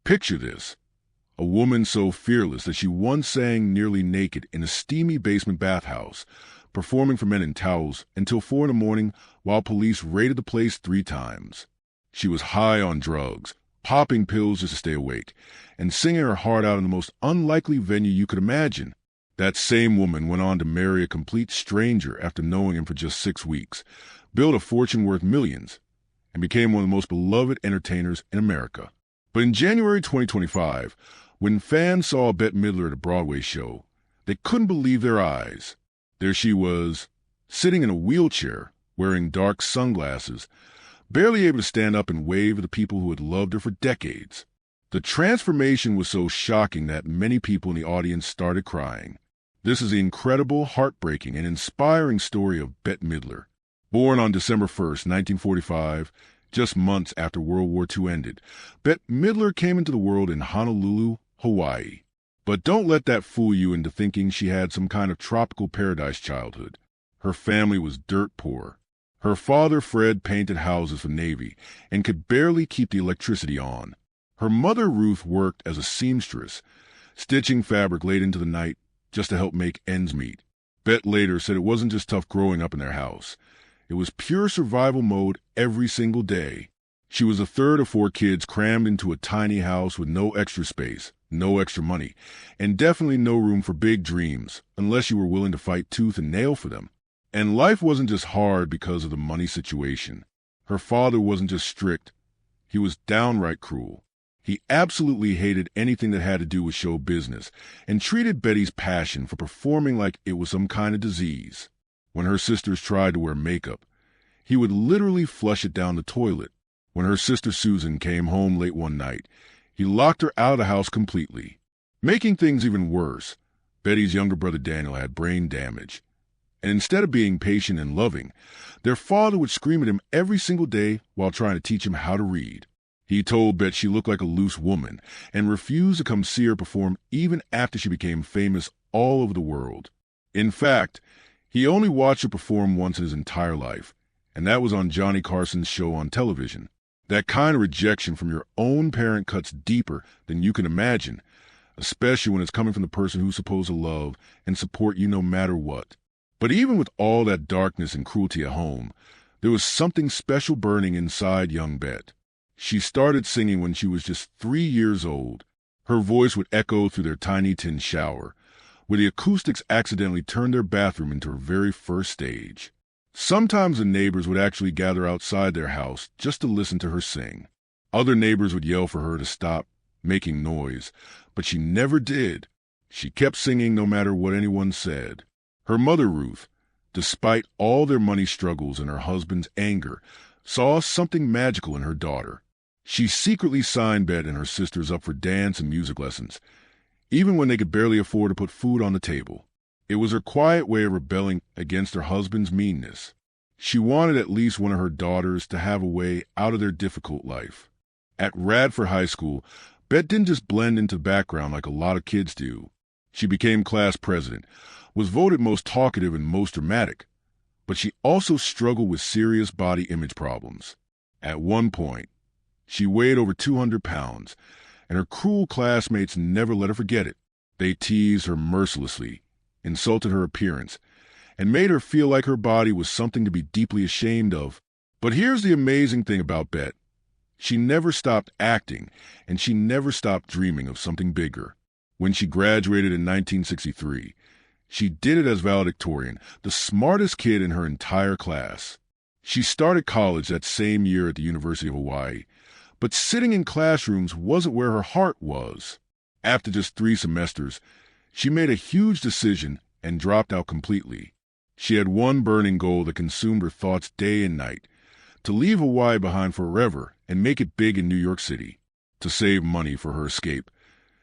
Picture this. A woman so fearless that she once sang nearly naked in a steamy basement bathhouse, performing for men in towels until 4 in the morning while police raided the place 3 times. She was high on drugs, popping pills just to stay awake, and singing her heart out in the most unlikely venue you could imagine. That same woman went on to marry a complete stranger after knowing him for just 6 weeks, built a fortune worth millions, and became one of the most beloved entertainers in America. But in January 2025, when fans saw Bette Midler at a Broadway show, they couldn't believe their eyes. There she was, sitting in a wheelchair, wearing dark sunglasses, barely able to stand up and wave at the people who had loved her for decades. The transformation was so shocking that many people in the audience started crying. This is the incredible, heartbreaking, and inspiring story of Bette Midler. Born on December 1st, 1945, just months after World War II ended, Bette Midler came into the world in Honolulu, Hawaii. But don't let that fool you into thinking she had some kind of tropical paradise childhood. Her family was dirt poor. Her father, Fred, painted houses for the Navy and could barely keep the electricity on. Her mother, Ruth, worked as a seamstress, stitching fabric late into the night just to help make ends meet. Bette later said it wasn't just tough growing up in their house. It was pure survival mode every single day. She was the third of 4 kids crammed into a tiny house with no extra space, no extra money, and definitely no room for big dreams unless you were willing to fight tooth and nail for them. And life wasn't just hard because of the money situation. Her father wasn't just strict. He was downright cruel. He absolutely hated anything that had to do with show business and treated Betty's passion for performing like it was some kind of disease. When her sisters tried to wear makeup, he would literally flush it down the toilet. When her sister Susan came home late one night, he locked her out of the house completely. Making things even worse, Betty's younger brother Daniel had brain damage. And instead of being patient and loving, their father would scream at him every single day while trying to teach him how to read. He told Bette she looked like a loose woman and refused to come see her perform even after she became famous all over the world. In fact, he only watched her perform once in his entire life, and that was on Johnny Carson's show on television. That kind of rejection from your own parent cuts deeper than you can imagine, especially when it's coming from the person who's supposed to love and support you no matter what. But even with all that darkness and cruelty at home, there was something special burning inside young Bette. She started singing when she was just 3 years old. Her voice would echo through their tiny tin shower, where the acoustics accidentally turned their bathroom into her very first stage. Sometimes the neighbors would actually gather outside their house just to listen to her sing. Other neighbors would yell for her to stop making noise, but she never did. She kept singing no matter what anyone said. Her mother, Ruth, despite all their money struggles and her husband's anger, saw something magical in her daughter. She secretly signed Bette and her sisters up for dance and music lessons, even when they could barely afford to put food on the table. It was her quiet way of rebelling against her husband's meanness. She wanted at least one of her daughters to have a way out of their difficult life. At Radford High School, Bette didn't just blend into the background like a lot of kids do. She became class president, was voted most talkative and most dramatic, but she also struggled with serious body image problems. At one point, she weighed over 200 pounds, and her cruel classmates never let her forget it. They teased her mercilessly, insulted her appearance, and made her feel like her body was something to be deeply ashamed of. But here's the amazing thing about Bette. She never stopped acting, and she never stopped dreaming of something bigger. When she graduated in 1963, she did it as valedictorian, the smartest kid in her entire class. She started college that same year at the University of Hawaii, but sitting in classrooms wasn't where her heart was. After just 3 semesters, she made a huge decision and dropped out completely. She had one burning goal that consumed her thoughts day and night: to leave Hawaii behind forever and make it big in New York City. To save money for her escape,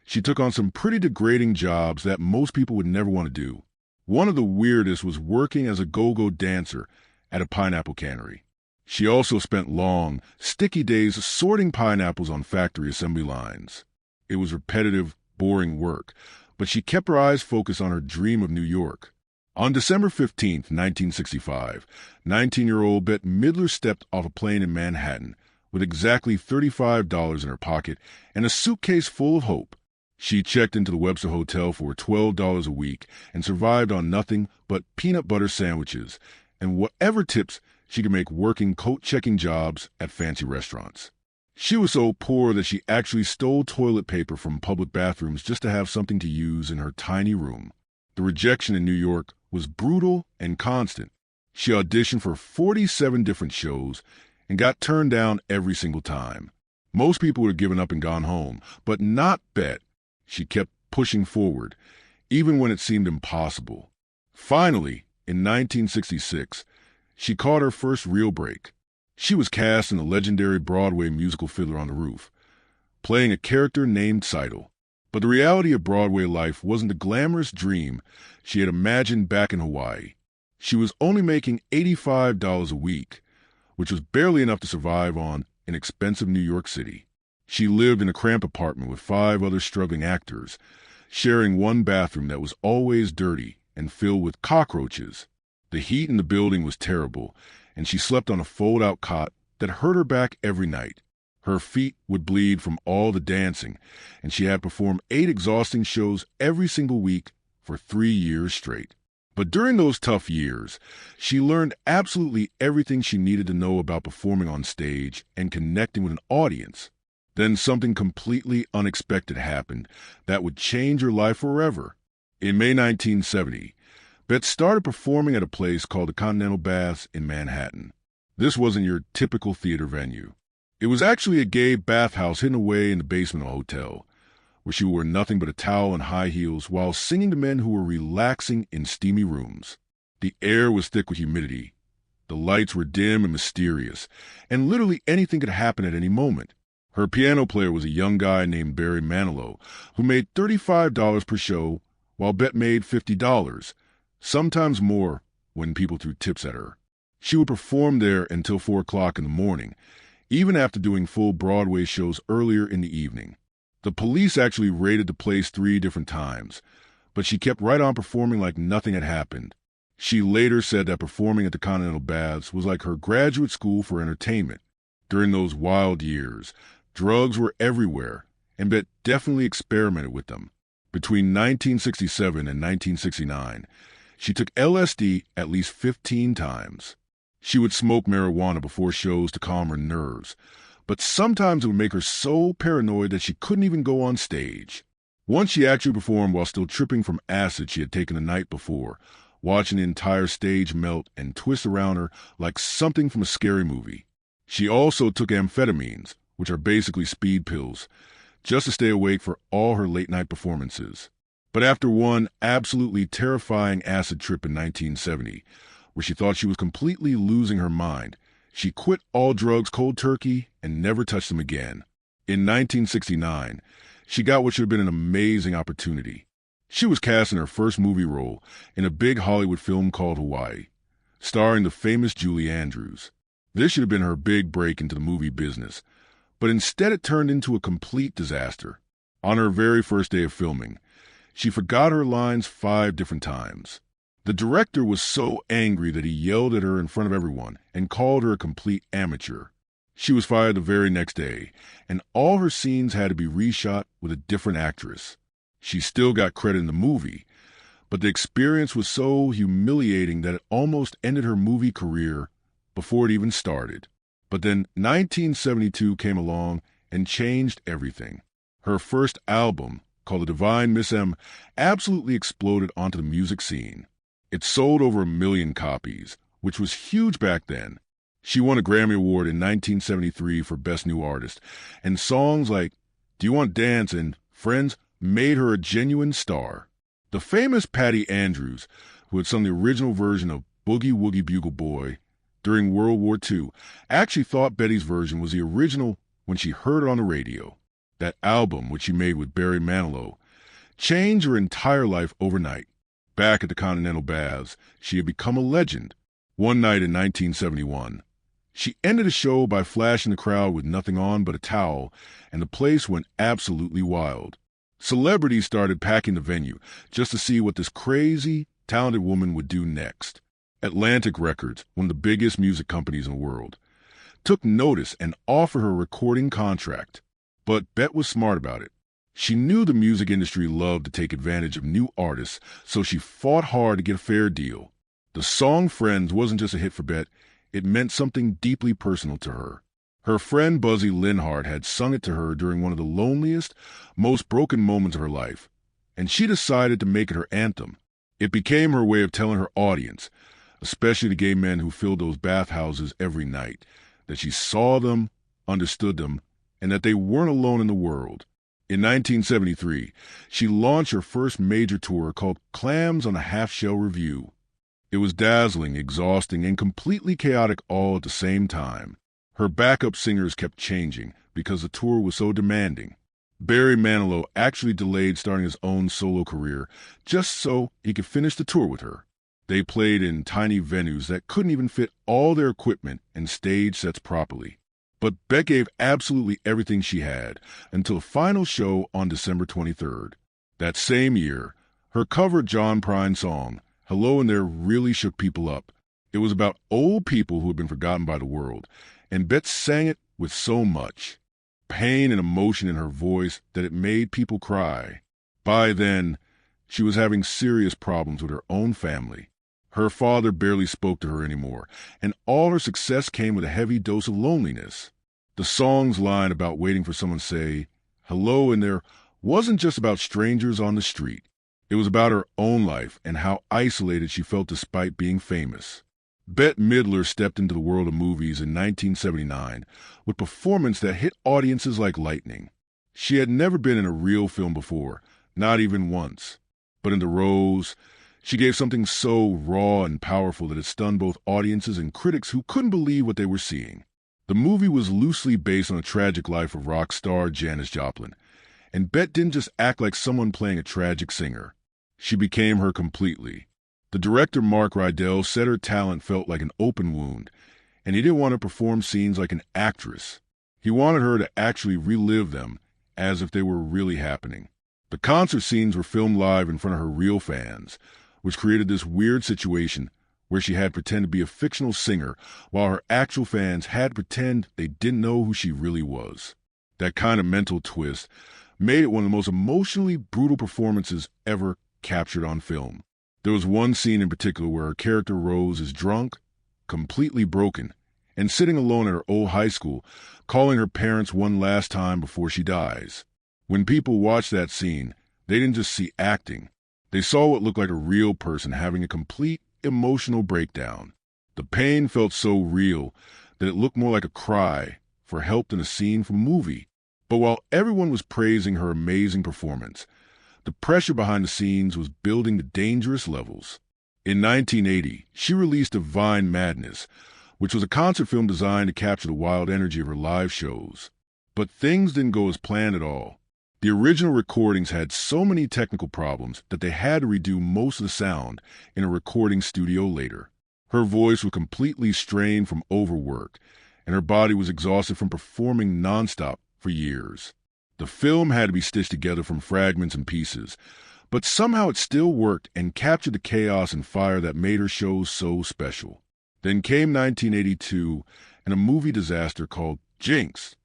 she took on some pretty degrading jobs that most people would never want to do. One of the weirdest was working as a go-go dancer at a pineapple cannery. She also spent long, sticky days sorting pineapples on factory assembly lines. It was repetitive, boring work, but she kept her eyes focused on her dream of New York. On December 15, 1965, 19-year-old Bette Midler stepped off a plane in Manhattan with exactly $35 in her pocket and a suitcase full of hope. She checked into the Webster Hotel for $12 a week and survived on nothing but peanut butter sandwiches and whatever tips she could make working coat-checking jobs at fancy restaurants. She was so poor that she actually stole toilet paper from public bathrooms just to have something to use in her tiny room. The rejection in New York was brutal and constant. She auditioned for 47 different shows and got turned down every single time. Most people would have given up and gone home, but not Bette. She kept pushing forward, even when it seemed impossible. Finally, in 1966, she caught her first real break. She was cast in the legendary Broadway musical Fiddler on the Roof, playing a character named Seidel. But the reality of Broadway life wasn't the glamorous dream she had imagined back in Hawaii. She was only making $85 a week, which was barely enough to survive on in expensive New York City. She lived in a cramped apartment with 5 other struggling actors, sharing one bathroom that was always dirty and filled with cockroaches. The heat in the building was terrible, and she slept on a fold-out cot that hurt her back every night. Her feet would bleed from all the dancing, and she had performed 8 exhausting shows every single week for 3 years straight. But during those tough years, she learned absolutely everything she needed to know about performing on stage and connecting with an audience. Then something completely unexpected happened that would change her life forever. In May 1970, Bette started performing at a place called the Continental Baths in Manhattan. This wasn't your typical theater venue. It was actually a gay bathhouse hidden away in the basement of a hotel, where she wore nothing but a towel and high heels while singing to men who were relaxing in steamy rooms. The air was thick with humidity. The lights were dim and mysterious, and literally anything could happen at any moment. Her piano player was a young guy named Barry Manilow, who made $35 per show, while Bette made $50, sometimes more when people threw tips at her. She would perform there until 4 o'clock in the morning, even after doing full Broadway shows earlier in the evening. The police actually raided the place 3 different times, but she kept right on performing like nothing had happened. She later said that performing at the Continental Baths was like her graduate school for entertainment. During those wild years, drugs were everywhere, and Bette definitely experimented with them. Between 1967 and 1969, she took LSD at least 15 times. She would smoke marijuana before shows to calm her nerves, but sometimes it would make her so paranoid that she couldn't even go on stage. Once she actually performed while still tripping from acid she had taken the night before, watching the entire stage melt and twist around her like something from a scary movie. She also took amphetamines, which are basically speed pills, just to stay awake for all her late-night performances. But after one absolutely terrifying acid trip in 1970, where she thought she was completely losing her mind, she quit all drugs cold turkey and never touched them again. In 1969, she got what should have been an amazing opportunity. She was cast in her first movie role in a big Hollywood film called Hawaii, starring the famous Julie Andrews. This should have been her big break into the movie business, but instead it turned into a complete disaster. On her very first day of filming, she forgot her lines 5 different times. The director was so angry that he yelled at her in front of everyone and called her a complete amateur. She was fired the very next day, and all her scenes had to be reshot with a different actress. She still got credit in the movie, but the experience was so humiliating that it almost ended her movie career before it even started. But then 1972 came along and changed everything. Her first album, called The Divine Miss M, absolutely exploded onto the music scene. It sold over 1 million copies, which was huge back then. She won a Grammy Award in 1973 for Best New Artist, and songs like Do You Want Dance and Friends made her a genuine star. The famous Patty Andrews, who had sung the original version of Boogie Woogie Bugle Boy during World War II, actually thought Bette's version was the original when she heard it on the radio. That album, which she made with Barry Manilow, changed her entire life overnight. Back at the Continental Baths, she had become a legend. One night in 1971, she ended the show by flashing the crowd with nothing on but a towel, and the place went absolutely wild. Celebrities started packing the venue just to see what this crazy, talented woman would do next. Atlantic Records, one of the biggest music companies in the world, took notice and offered her a recording contract. But Bette was smart about it. She knew the music industry loved to take advantage of new artists, so she fought hard to get a fair deal. The song Friends wasn't just a hit for Bette, it meant something deeply personal to her. Her friend Buzzy Linhart had sung it to her during one of the loneliest, most broken moments of her life, and she decided to make it her anthem. It became her way of telling her audience, especially the gay men who filled those bathhouses every night, that she saw them, understood them, and that they weren't alone in the world. In 1973, she launched her first major tour called Clams on a Half-Shell Review. It was dazzling, exhausting, and completely chaotic all at the same time. Her backup singers kept changing because the tour was so demanding. Barry Manilow actually delayed starting his own solo career just so he could finish the tour with her. They played in tiny venues that couldn't even fit all their equipment and stage sets properly. But Bette gave absolutely everything she had until the final show on December 23rd. That same year, her cover John Prine song, Hello in There, really shook people up. It was about old people who had been forgotten by the world, and Bette sang it with so much pain and emotion in her voice that it made people cry. By then, she was having serious problems with her own family. Her father barely spoke to her anymore, and all her success came with a heavy dose of loneliness. The song's line about waiting for someone to say, hello in there, wasn't just about strangers on the street. It was about her own life and how isolated she felt despite being famous. Bette Midler stepped into the world of movies in 1979 with performance that hit audiences like lightning. She had never been in a real film before, not even once. But in The Rose, she gave something so raw and powerful that it stunned both audiences and critics who couldn't believe what they were seeing. The movie was loosely based on the tragic life of rock star Janis Joplin, and Bette didn't just act like someone playing a tragic singer. She became her completely. The director Mark Rydell said her talent felt like an open wound, and he didn't want to perform scenes like an actress. He wanted her to actually relive them as if they were really happening. The concert scenes were filmed live in front of her real fans, which created this weird situation where she had to pretend to be a fictional singer while her actual fans had to pretend they didn't know who she really was. That kind of mental twist made it one of the most emotionally brutal performances ever captured on film. There was one scene in particular where her character Rose is drunk, completely broken, and sitting alone at her old high school, calling her parents one last time before she dies. When people watched that scene, they didn't just see acting. They saw what looked like a real person having a complete emotional breakdown. The pain felt so real that it looked more like a cry for help than a scene from a movie. But while everyone was praising her amazing performance, the pressure behind the scenes was building to dangerous levels. In 1980, she released Divine Madness, which was a concert film designed to capture the wild energy of her live shows. But things didn't go as planned at all. The original recordings had so many technical problems that they had to redo most of the sound in a recording studio later. Her voice was completely strained from overwork, and her body was exhausted from performing nonstop for years. The film had to be stitched together from fragments and pieces, but somehow it still worked and captured the chaos and fire that made her shows so special. Then came 1982 and a movie disaster called Jinx.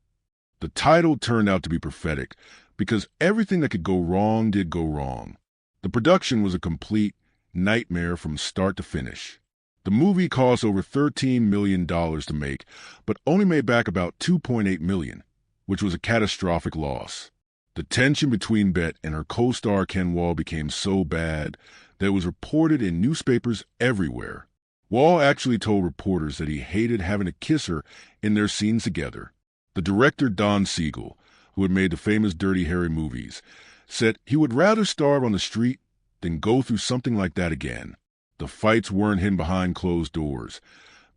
The title turned out to be prophetic because everything that could go wrong did go wrong. The production was a complete nightmare from start to finish. The movie cost over $13 million to make, but only made back about $2.8 million, which was a catastrophic loss. The tension between Bette and her co-star Ken Wall became so bad that it was reported in newspapers everywhere. Wall actually told reporters that he hated having to kiss her in their scenes together. The director Don Siegel, who had made the famous Dirty Harry movies, said he would rather starve on the street than go through something like that again. The fights weren't hidden behind closed doors.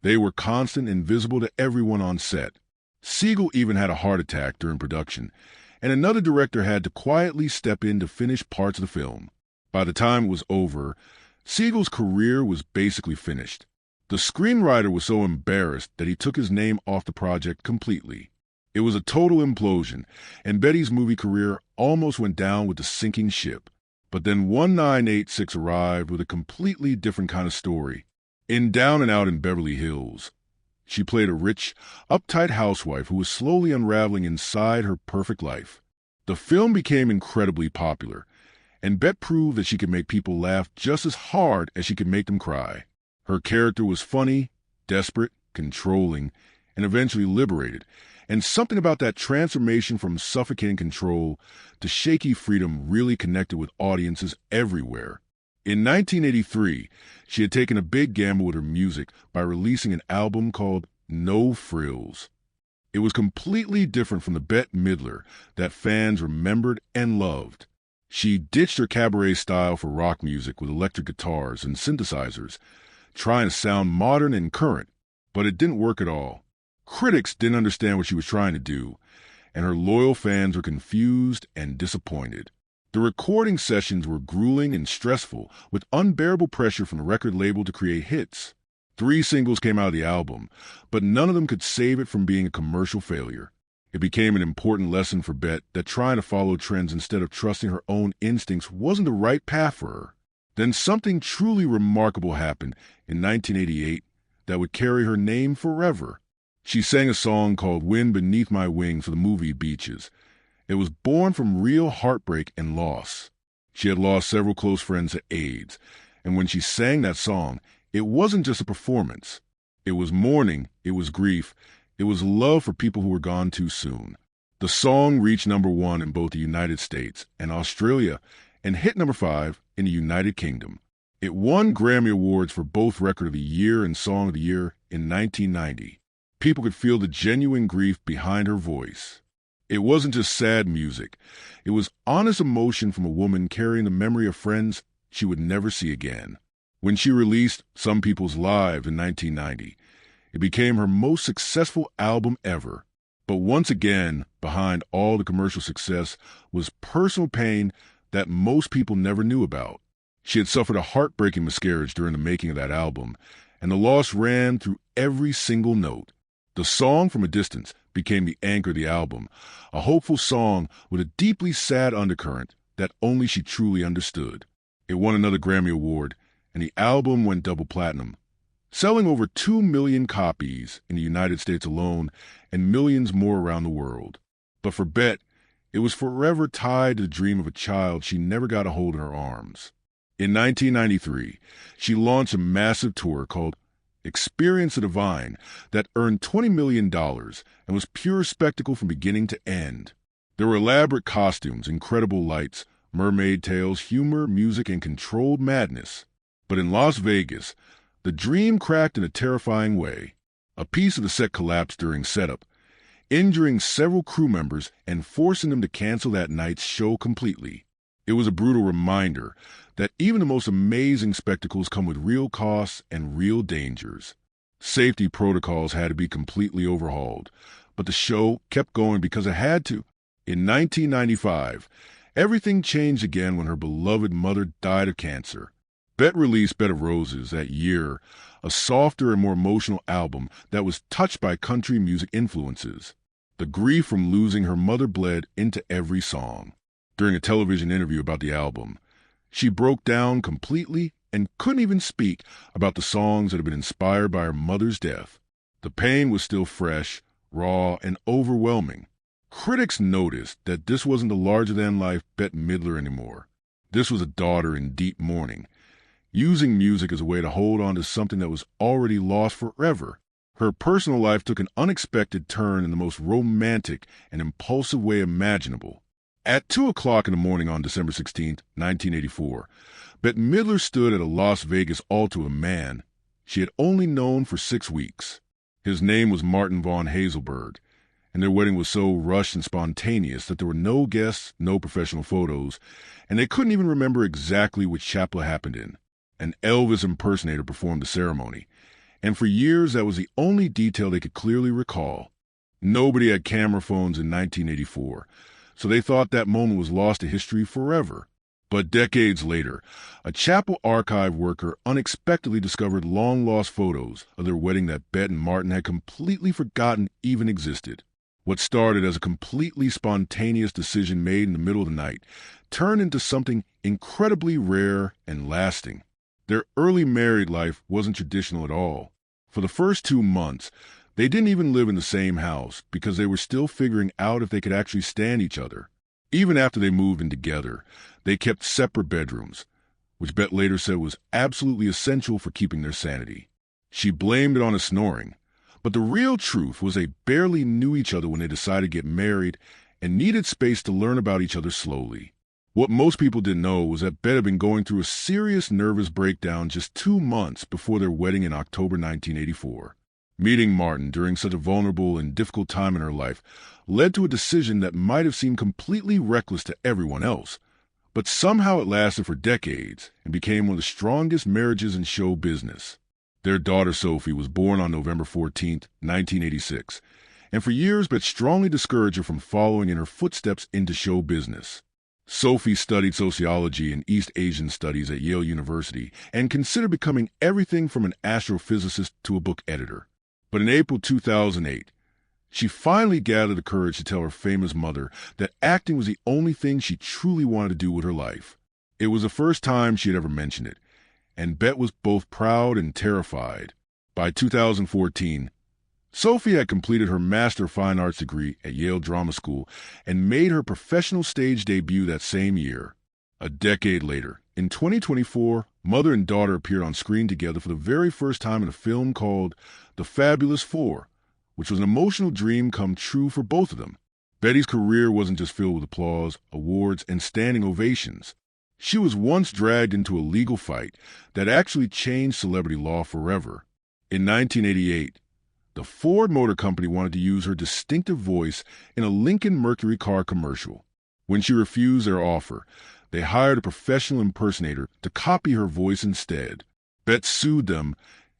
They were constant and visible to everyone on set. Siegel even had a heart attack during production, and another director had to quietly step in to finish parts of the film. By the time it was over, Siegel's career was basically finished. The screenwriter was so embarrassed that he took his name off the project completely. It was a total implosion, and Bette's movie career almost went down with the sinking ship. But then 1986 arrived with a completely different kind of story. In Down and Out in Beverly Hills, She played a rich, uptight housewife who was slowly unraveling inside her perfect life. The film became incredibly popular, and Bette proved that she could make people laugh just as hard as she could make them cry. Her character was funny, desperate, controlling, and eventually liberated, and something about that transformation from suffocating control to shaky freedom really connected with audiences everywhere. In 1983, she had taken a big gamble with her music by releasing an album called No Frills. It was completely different from the Bette Midler that fans remembered and loved. She ditched her cabaret style for rock music with electric guitars and synthesizers, trying to sound modern and current, but it didn't work at all. Critics didn't understand what she was trying to do, and her loyal fans were confused and disappointed. The recording sessions were grueling and stressful, with unbearable pressure from the record label to create hits. 3 singles came out of the album, but none of them could save it from being a commercial failure. It became an important lesson for Bette that trying to follow trends instead of trusting her own instincts wasn't the right path for her. Then something truly remarkable happened in 1988 that would carry her name forever. She sang a song called Wind Beneath My Wings for the movie Beaches. It was born from real heartbreak and loss. She had lost several close friends to AIDS, and when she sang that song, it wasn't just a performance. It was mourning, it was grief, it was love for people who were gone too soon. The song reached #1 in both the United States and Australia and hit #5 in the United Kingdom. It won Grammy Awards for both Record of the Year and Song of the Year in 1990. People could feel the genuine grief behind her voice. It wasn't just sad music. It was honest emotion from a woman carrying the memory of friends she would never see again. When she released Some People's Lives in 1990, it became her most successful album ever. But once again, behind all the commercial success was personal pain that most people never knew about. She had suffered a heartbreaking miscarriage during the making of that album, and the loss ran through every single note. The song From a Distance became the anchor of the album, a hopeful song with a deeply sad undercurrent that only she truly understood. It won another Grammy Award, and the album went double platinum, selling over 2 million copies in the United States alone and millions more around the world. But for Bette, it was forever tied to the dream of a child she never got to hold in her arms. In 1993, she launched a massive tour called Experience the Divine that earned $20 million and was pure spectacle from beginning to end. There were elaborate costumes, incredible lights, mermaid tales, humor, music, and controlled madness. But in Las Vegas, the dream cracked in a terrifying way. A piece of the set collapsed during setup, injuring several crew members and forcing them to cancel that night's show completely. It was a brutal reminder that even the most amazing spectacles come with real costs and real dangers. Safety protocols had to be completely overhauled, but the show kept going because it had to. In 1995, everything changed again when her beloved mother died of cancer. Bette released Bed of Roses that year, a softer and more emotional album that was touched by country music influences. The grief from losing her mother bled into every song. During a television interview about the album, she broke down completely and couldn't even speak about the songs that had been inspired by her mother's death. The pain was still fresh, raw, and overwhelming. Critics noticed that this wasn't the larger-than-life Bette Midler anymore. This was a daughter in deep mourning, using music as a way to hold on to something that was already lost forever. Her personal life took an unexpected turn in the most romantic and impulsive way imaginable. At 2 o'clock in the morning on December 16, 1984, Bette Midler stood at a Las Vegas altar with a man she had only known for 6 weeks. His name was Martin von Hazelberg, and their wedding was so rushed and spontaneous that there were no guests, no professional photos, and they couldn't even remember exactly which chapel it happened in. An Elvis impersonator performed the ceremony, and for years that was the only detail they could clearly recall. Nobody had camera phones in 1984, so they thought that moment was lost to history forever. But decades later, a chapel archive worker unexpectedly discovered long-lost photos of their wedding that Bette and Martin had completely forgotten even existed. What started as a completely spontaneous decision made in the middle of the night turned into something incredibly rare and lasting. Their early married life wasn't traditional at all. For the first 2 months, They didn't even live in the same house because they were still figuring out if they could actually stand each other. Even after they moved in together, they kept separate bedrooms, which Bette later said was absolutely essential for keeping their sanity. She blamed it on his snoring, but the real truth was they barely knew each other when they decided to get married and needed space to learn about each other slowly. What most people didn't know was that Bette had been going through a serious nervous breakdown just 2 months before their wedding in October 1984. Meeting Martin during such a vulnerable and difficult time in her life led to a decision that might have seemed completely reckless to everyone else, but somehow it lasted for decades and became one of the strongest marriages in show business. Their daughter Sophie was born on November 14, 1986, and for years Bette strongly discouraged her from following in her footsteps into show business. Sophie studied sociology and East Asian studies at Yale University and considered becoming everything from an astrophysicist to a book editor. But in April 2008, she finally gathered the courage to tell her famous mother that acting was the only thing she truly wanted to do with her life. It was the first time she had ever mentioned it, and Bette was both proud and terrified. By 2014, Sophie had completed her Master of Fine Arts degree at Yale Drama School and made her professional stage debut that same year. A decade later, in 2024, mother and daughter appeared on screen together for the very first time in a film called The Fabulous Four, which was an emotional dream come true for both of them. Bette's career wasn't just filled with applause, awards, and standing ovations. She was once dragged into a legal fight that actually changed celebrity law forever. In 1988, the Ford Motor Company wanted to use her distinctive voice in a Lincoln Mercury car commercial. When she refused their offer, they hired a professional impersonator to copy her voice instead. Bette sued them,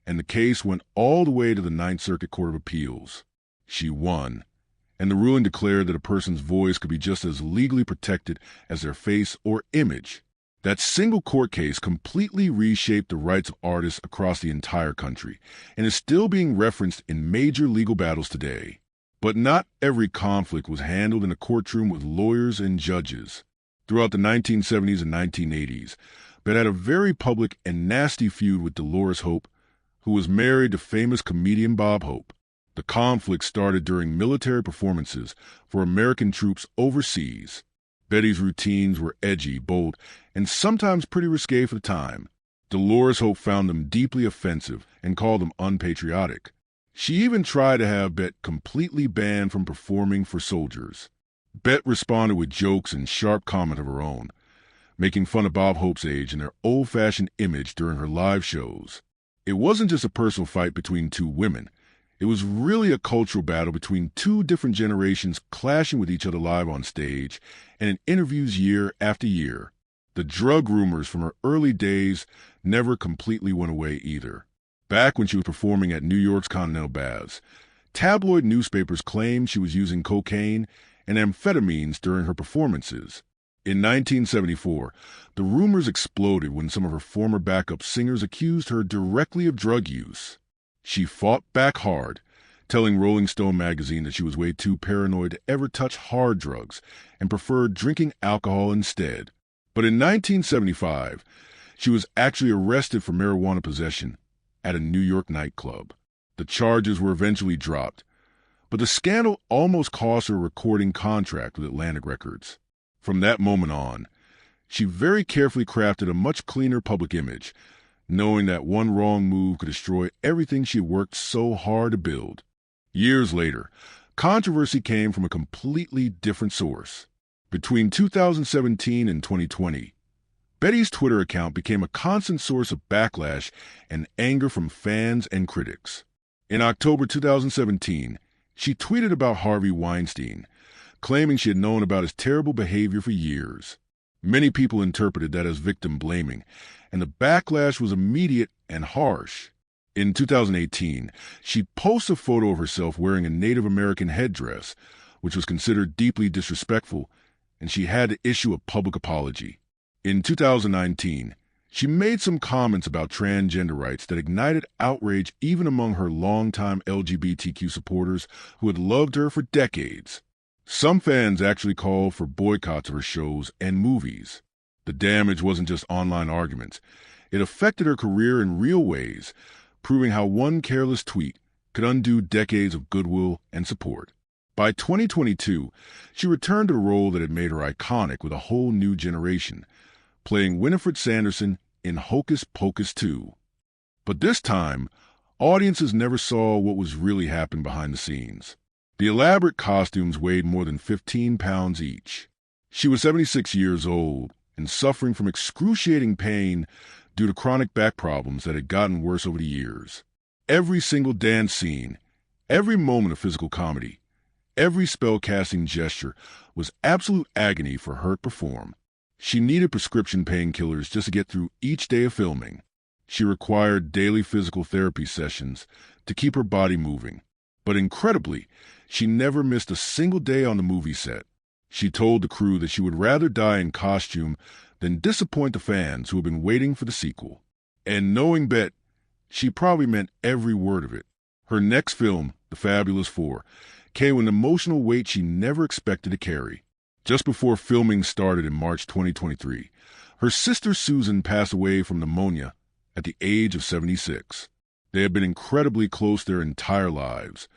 and the case went all the way to the Ninth Circuit Court of Appeals. She won, and the ruling declared that a person's voice could be just as legally protected as their face or image. That single court case completely reshaped the rights of artists across the entire country and is still being referenced in major legal battles today. But not every conflict was handled in a courtroom with lawyers and judges. Throughout the 1970s and 1980s, Bette had a very public and nasty feud with Dolores Hope, who was married to famous comedian Bob Hope. The conflict started during military performances for American troops overseas. Bette's routines were edgy, bold, and sometimes pretty risque for the time. Dolores Hope found them deeply offensive and called them unpatriotic. She even tried to have Bette completely banned from performing for soldiers. Bette responded with jokes and sharp comment of her own, making fun of Bob Hope's age and their old-fashioned image during her live shows. It wasn't just a personal fight between two women. It was really a cultural battle between two different generations clashing with each other live on stage and in interviews year after year. The drug rumors from her early days never completely went away either. Back when she was performing at New York's Continental Baths, tabloid newspapers claimed she was using cocaine and amphetamines during her performances. In 1974, the rumors exploded when some of her former backup singers accused her directly of drug use. She fought back hard, telling Rolling Stone magazine that she was way too paranoid to ever touch hard drugs and preferred drinking alcohol instead. But in 1975, she was actually arrested for marijuana possession at a New York nightclub. The charges were eventually dropped, but the scandal almost cost her a recording contract with Atlantic Records. From that moment on, she very carefully crafted a much cleaner public image, knowing that one wrong move could destroy everything she had worked so hard to build. Years later, controversy came from a completely different source. Between 2017 and 2020, Bette's Twitter account became a constant source of backlash and anger from fans and critics. In October 2017, she tweeted about Harvey Weinstein, claiming she had known about his terrible behavior for years. Many people interpreted that as victim blaming, and the backlash was immediate and harsh. In 2018, she posted a photo of herself wearing a Native American headdress, which was considered deeply disrespectful, and she had to issue a public apology. In 2019, she made some comments about transgender rights that ignited outrage even among her longtime LGBTQ supporters who had loved her for decades. Some fans actually called for boycotts of her shows and movies. The damage wasn't just online arguments. It affected her career in real ways, proving how one careless tweet could undo decades of goodwill and support. By 2022, she returned to the role that had made her iconic with a whole new generation, playing Winifred Sanderson in Hocus Pocus 2. But this time, audiences never saw what was really happening behind the scenes. The elaborate costumes weighed more than 15 pounds each. She was 76 years old and suffering from excruciating pain due to chronic back problems that had gotten worse over the years. Every single dance scene, every moment of physical comedy, every spell-casting gesture was absolute agony for her to perform. She needed prescription painkillers just to get through each day of filming. She required daily physical therapy sessions to keep her body moving. But incredibly, she never missed a single day on the movie set. She told the crew that she would rather die in costume than disappoint the fans who had been waiting for the sequel. And knowing Bette, she probably meant every word of it. Her next film, The Fabulous Four, came with an emotional weight she never expected to carry. Just before filming started in March 2023, her sister Susan passed away from pneumonia at the age of 76. They had been incredibly close their entire lives,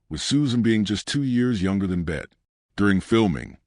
with Susan being just 2 years younger than Bette. During filming,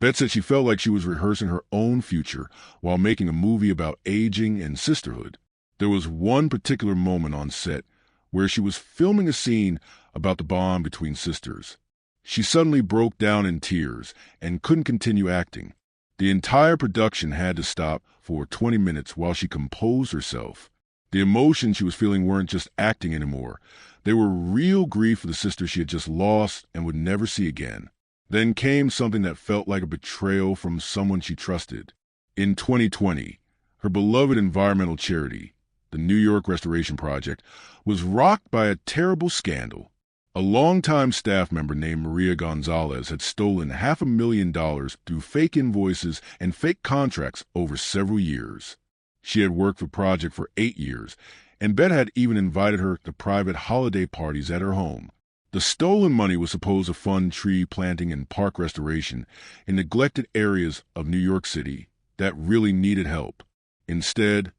Bette said she felt like she was rehearsing her own future while making a movie about aging and sisterhood. There was one particular moment on set where she was filming a scene about the bond between sisters. She suddenly broke down in tears and couldn't continue acting. The entire production had to stop for 20 minutes while she composed herself. The emotions she was feeling weren't just acting anymore. They were real grief for the sister she had just lost and would never see again. Then came something that felt like a betrayal from someone she trusted. In 2020, her beloved environmental charity, the New York Restoration Project, was rocked by a terrible scandal. A longtime staff member named Maria Gonzalez had stolen $500,000 through fake invoices and fake contracts over several years. She had worked for the project for 8 years, and Bette had even invited her to private holiday parties at her home. The stolen money was supposed to fund tree planting and park restoration in neglected areas of New York City that really needed help. Instead,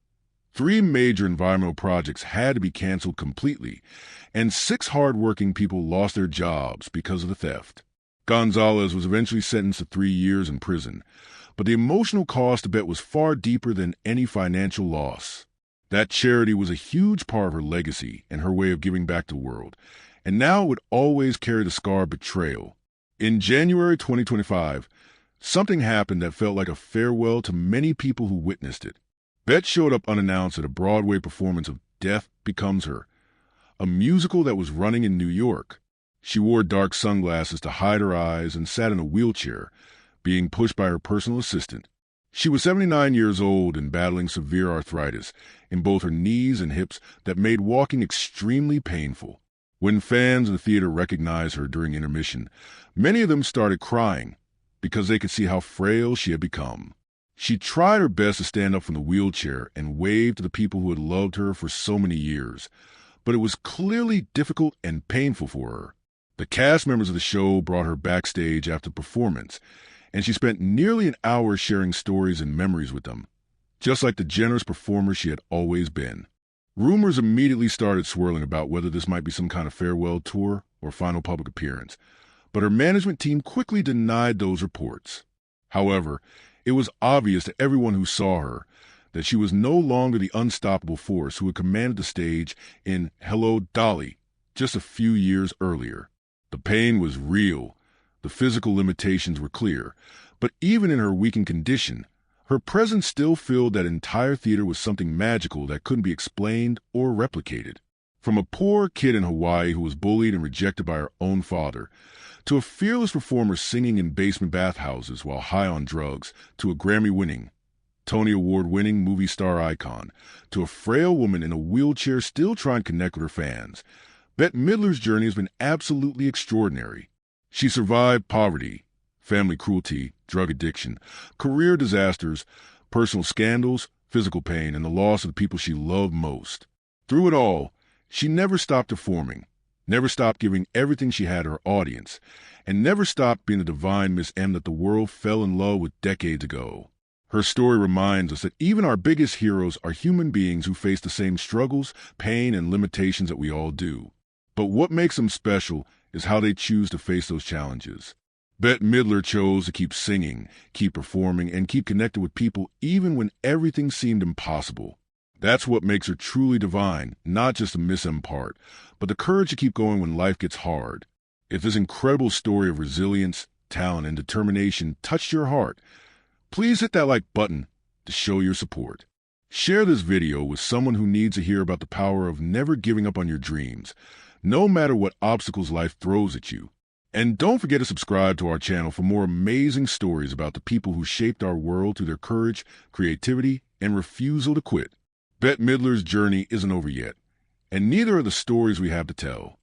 3 major environmental projects had to be canceled completely, and 6 hard-working people lost their jobs because of the theft. Gonzalez was eventually sentenced to 3 years in prison, but the emotional cost to Bette was far deeper than any financial loss. That charity was a huge part of her legacy and her way of giving back to the world, and now it would always carry the scar of betrayal. In January 2025, something happened that felt like a farewell to many people who witnessed it. Bette showed up unannounced at a Broadway performance of Death Becomes Her, a musical that was running in New York. She wore dark sunglasses to hide her eyes and sat in a wheelchair, being pushed by her personal assistant. She was 79 years old and battling severe arthritis in both her knees and hips that made walking extremely painful. When fans in the theater recognized her during intermission, many of them started crying because they could see how frail she had become. She tried her best to stand up from the wheelchair and wave to the people who had loved her for so many years, but it was clearly difficult and painful for her. The cast members of the show brought her backstage after the performance, and she spent nearly an hour sharing stories and memories with them, just like the generous performer she had always been. Rumors immediately started swirling about whether this might be some kind of farewell tour or final public appearance, but her management team quickly denied those reports. However, it was obvious to everyone who saw her that she was no longer the unstoppable force who had commanded the stage in Hello, Dolly just a few years earlier. The pain was real, the physical limitations were clear, but even in her weakened condition, her presence still filled that entire theater with something magical that couldn't be explained or replicated. From a poor kid in Hawaii who was bullied and rejected by her own father, to a fearless performer singing in basement bathhouses while high on drugs, to a Grammy-winning, Tony Award-winning movie star icon, to a frail woman in a wheelchair still trying to connect with her fans, Bette Midler's journey has been absolutely extraordinary. She survived poverty, family cruelty, drug addiction, career disasters, personal scandals, physical pain, and the loss of the people she loved most. Through it all, she never stopped performing, never stopped giving everything she had to her audience, and never stopped being the divine Miss M that the world fell in love with decades ago. Her story reminds us that even our biggest heroes are human beings who face the same struggles, pain, and limitations that we all do. But what makes them special is how they choose to face those challenges. Bette Midler chose to keep singing, keep performing, and keep connected with people even when everything seemed impossible. That's what makes her truly divine, not just a Miss M part, but the courage to keep going when life gets hard. If this incredible story of resilience, talent, and determination touched your heart, please hit that like button to show your support. Share this video with someone who needs to hear about the power of never giving up on your dreams, no matter what obstacles life throws at you. And don't forget to subscribe to our channel for more amazing stories about the people who shaped our world through their courage, creativity, and refusal to quit. Bette Midler's journey isn't over yet, and neither are the stories we have to tell.